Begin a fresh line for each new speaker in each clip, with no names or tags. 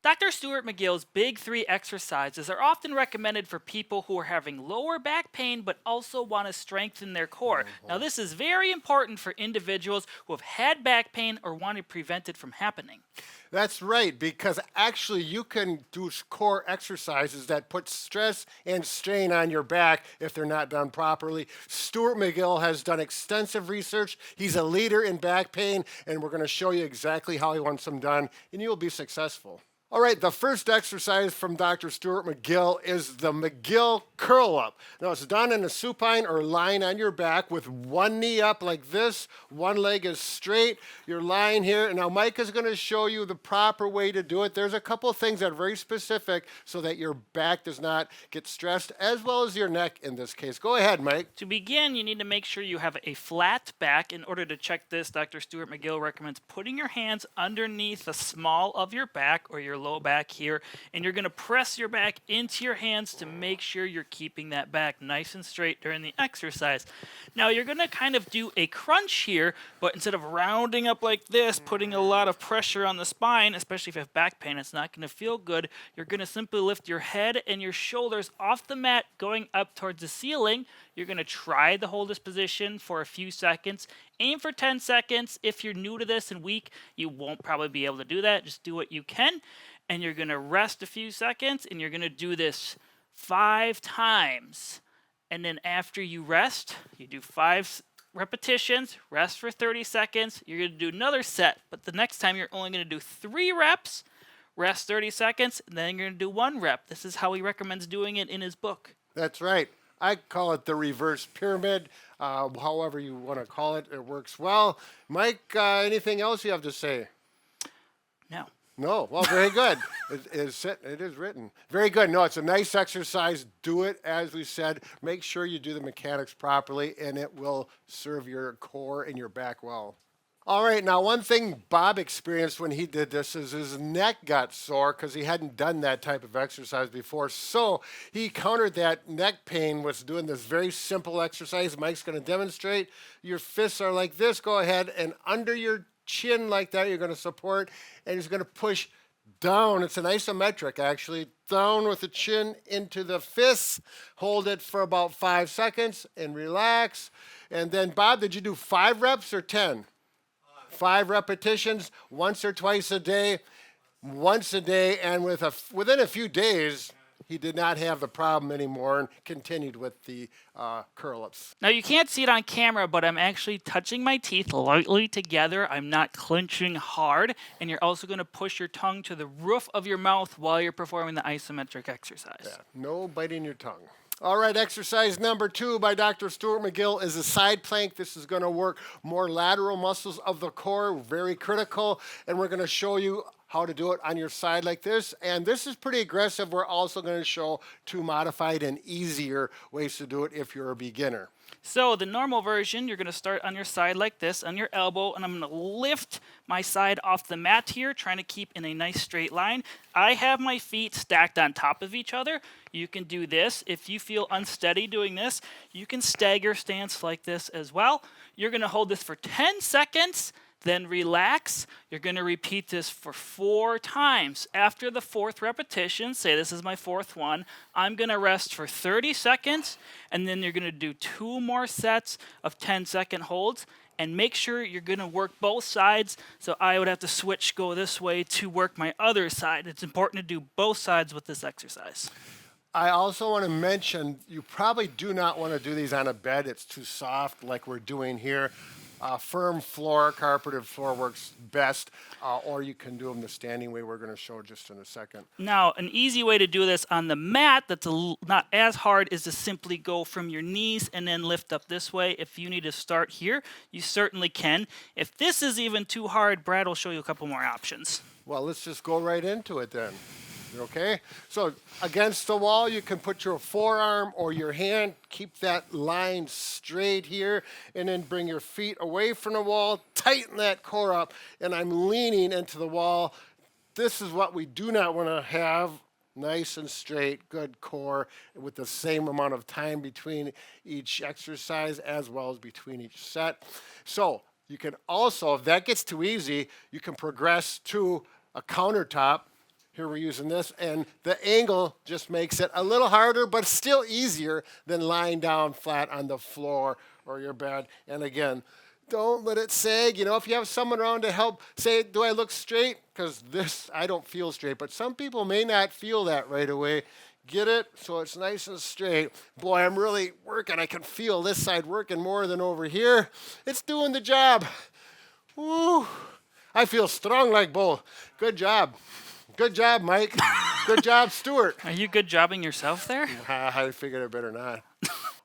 Dr. Stuart McGill's Big Three exercises are often recommended for people who are having lower back pain but also want to strengthen their core. Now, this is very important for individuals who have had back pain or want to prevent it from happening.
That's right, because actually you can do core exercises that put stress and strain on your back if they're not done properly. Stuart McGill has done extensive research. He's a leader in back pain, and we're going to show you exactly how he wants them done, and you'll be successful. All right, the first exercise from Dr. Stuart McGill is the McGill curl up. Now it's done in a supine or lying on your back with one knee up like this, one leg is straight. You're lying here, and now Mike is going to show you the proper way to do it. There's a couple of things that are very specific so that your back does not get stressed, as well as your neck in this case. Go ahead, Mike.
To begin, you need to make sure you have a flat back. In order to check this, Dr. Stuart McGill recommends putting your hands underneath the small of your back or your low back here, and you're going to press your back into your hands to make sure you're keeping that back nice and straight during the exercise. Now, you're going to kind of do a crunch here, but instead of rounding up like this, putting a lot of pressure on the spine, especially if you have back pain, it's not going to feel good. You're going to simply lift your head and your shoulders off the mat, going up towards the ceiling. You're going to try to hold this position for a few seconds. Aim for 10 seconds. If you're new to this and weak, you won't probably be able to do that. Just do what you can. And you're going to rest a few seconds, and you're going to do this 5 times. And then after you rest, you do 5 repetitions, rest for 30 seconds. You're going to do another set, but the next time you're only going to do 3 reps, rest 30 seconds, and then you're going to do 1 rep. This is how he recommends doing it in his book.
That's right. I call it the reverse pyramid. However you want to call it, it works well. Mike, anything else you have to say?
No.
No. Well, very good. It is written. Very good. No, it's a nice exercise. Do it as we said. Make sure you do the mechanics properly, and it will serve your core and your back well. All right, now one thing Bob experienced when he did this is his neck got sore because he hadn't done that type of exercise before. So he countered that neck pain with doing this very simple exercise. Mike's going to demonstrate. Your fists are like this. Go ahead, and under your chin like that, you're going to support, and he's going to push down. It's an isometric, actually. Down with the chin into the fists. Hold it for about 5 seconds and relax. And then, Bob, did you do 5 reps or 10? 5 repetitions, once or twice a day, once a day, and within a few days, he did not have the problem anymore and continued with the curl-ups.
Now, you can't see it on camera, but I'm actually touching my teeth lightly together. I'm not clenching hard, and you're also going to push your tongue to the roof of your mouth while you're performing the isometric exercise.
Yeah, no biting your tongue. All right, exercise number 2 by Dr. Stuart McGill is a side plank. This is going to work more lateral muscles of the core, very critical, and we're going to show you how to do it on your side like this. And this is pretty aggressive. We're also going to show 2 modified and easier ways to do it if you're a beginner.
So the normal version, you're going to start on your side like this, on your elbow, and I'm going to lift my side off the mat here, trying to keep in a nice straight line. I have my feet stacked on top of each other. You can do this. If you feel unsteady doing this, you can stagger stance like this as well. You're going to hold this for 10 seconds. Then relax. You're going to repeat this for 4 times. After the 4th repetition, say this is my 4th one, I'm going to rest for 30 seconds, and then you're going to do 2 more sets of 10-second holds, and make sure you're going to work both sides. So I would have to switch, go this way to work my other side. It's important to do both sides with this exercise.
I also want to mention, you probably do not want to do these on a bed. It's too soft like we're doing here. Firm floor, carpeted floor works best, or you can do them the standing way we're going to show just in a second.
Now, an easy way to do this on the mat that's not as hard is to simply go from your knees and then lift up this way. If you need to start here, you certainly can. If this is even too hard, Brad will show you a couple more options.
Well, let's just go right into it then. Okay, so against the wall, you can put your forearm or your hand, keep that line straight here, and then bring your feet away from the wall, tighten that core up, and I'm leaning into the wall. This is what we do not want to have, nice and straight, good core, with the same amount of time between each exercise as well as between each set. So you can also, if that gets too easy, you can progress to a countertop. Here we're using this, and the angle just makes it a little harder, but still easier than lying down flat on the floor or your bed. And again, don't let it sag. You know, if you have someone around to help say, do I look straight? Because this, I don't feel straight, but some people may not feel that right away. Get it so it's nice and straight. Boy, I'm really working. I can feel this side working more than over here. It's doing the job. Woo. I feel strong like bull. Good job. Good job, Mike. Good job, Stuart.
Are you good jobbing yourself there?
I figured I better not.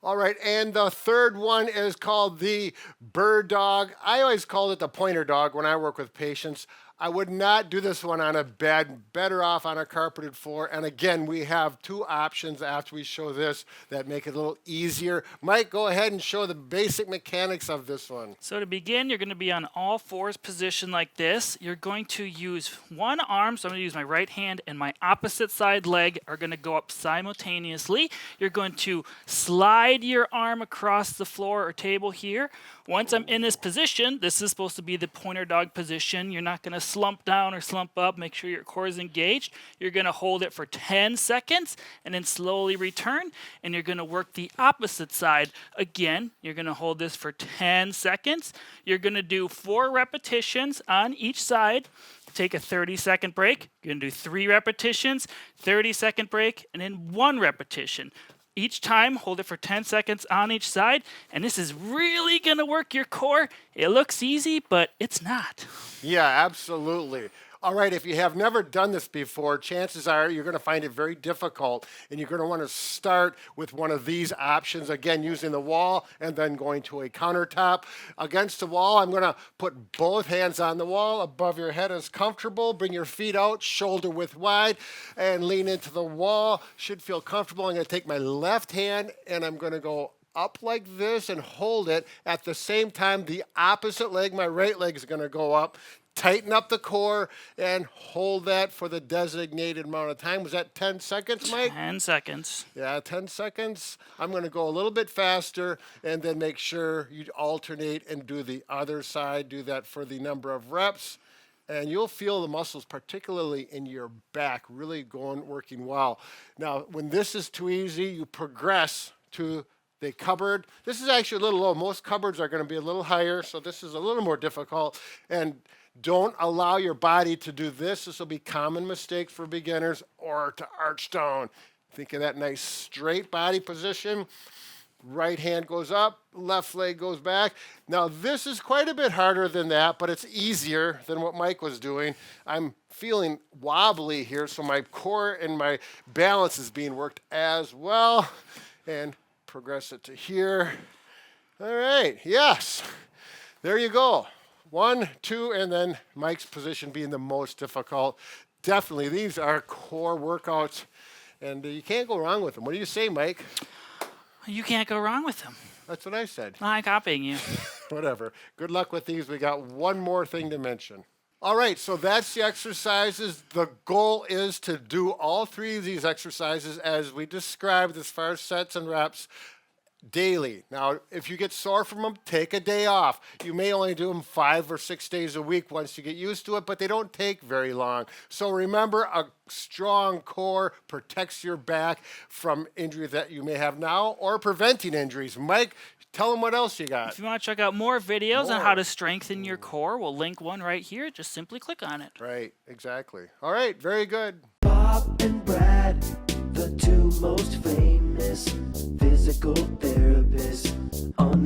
All right, and the third one is called the bird dog. I always called it the pointer dog when I work with patients. I would not do this one on a bed, better off on a carpeted floor. And again, we have two options after we show this that make it a little easier. Mike, go ahead and show the basic mechanics of this one.
So to begin, you're going to be on all fours position like this. You're going to use one arm, so I'm going to use my right hand, and my opposite side leg are going to go up simultaneously. You're going to slide your arm across the floor or table here. Once I'm in this position, this is supposed to be the pointer dog position. You're not going to slump down or slump up. Make sure your core is engaged. You're going to hold it for 10 seconds and then slowly return. And you're going to work the opposite side. Again, you're going to hold this for 10 seconds. You're going to do 4 repetitions on each side. Take a 30-second break. You're going to do 3 repetitions, 30-second break, and then 1 repetition. Each time, hold it for 10 seconds on each side, and this is really going to work your core. It looks easy, but it's not.
Yeah, absolutely. All right, if you have never done this before, chances are you're going to find it very difficult, and you're going to want to start with one of these options, again, using the wall and then going to a countertop. Against the wall, I'm going to put both hands on the wall above your head as comfortable. Bring your feet out, shoulder width wide, and lean into the wall. Should feel comfortable. I'm going to take my left hand, and I'm going to go up like this and hold it. At the same time, the opposite leg, my right leg, is going to go up. Tighten up the core and hold that for the designated amount of time. Was that 10 seconds, Mike?
10 seconds.
Yeah, 10 seconds. I'm going to go a little bit faster and then make sure you alternate and do the other side. Do that for the number of reps. And you'll feel the muscles, particularly in your back, really working well. Now, when this is too easy, you progress to the cupboard. This is actually a little low. Most cupboards are going to be a little higher, so this is a little more difficult. And don't allow your body to do this. This will be common mistakes for beginners, or to arch down. Think of that nice straight body position. Right hand goes up, left leg goes back. Now this is quite a bit harder than that, but it's easier than what Mike was doing. I'm feeling wobbly here, so my core and my balance is being worked as well. And progress it to here. All right, yes. There you go. 1, 2, and then Mike's position being the most difficult. Definitely, these are core workouts, and you can't go wrong with them. What do you say, Mike?
You can't go wrong with them.
That's what I said.
I'm copying you.
Whatever. Good luck with these. We got one more thing to mention. All right, so that's the exercises. The goal is to do all 3 of these exercises as we described as far as sets and reps daily. Now, if you get sore from them, take a day off. You may only do them 5 or 6 days a week once you get used to it, but they don't take very long. So remember, a strong core protects your back from injuries that you may have now or preventing injuries. Mike, tell them what else you got.
If you want to check out more videos on how to strengthen your core, we'll link one right here. Just simply click on it.
Right, exactly. All right, very good.
Bob and Brad, the 2 most famous physical therapists on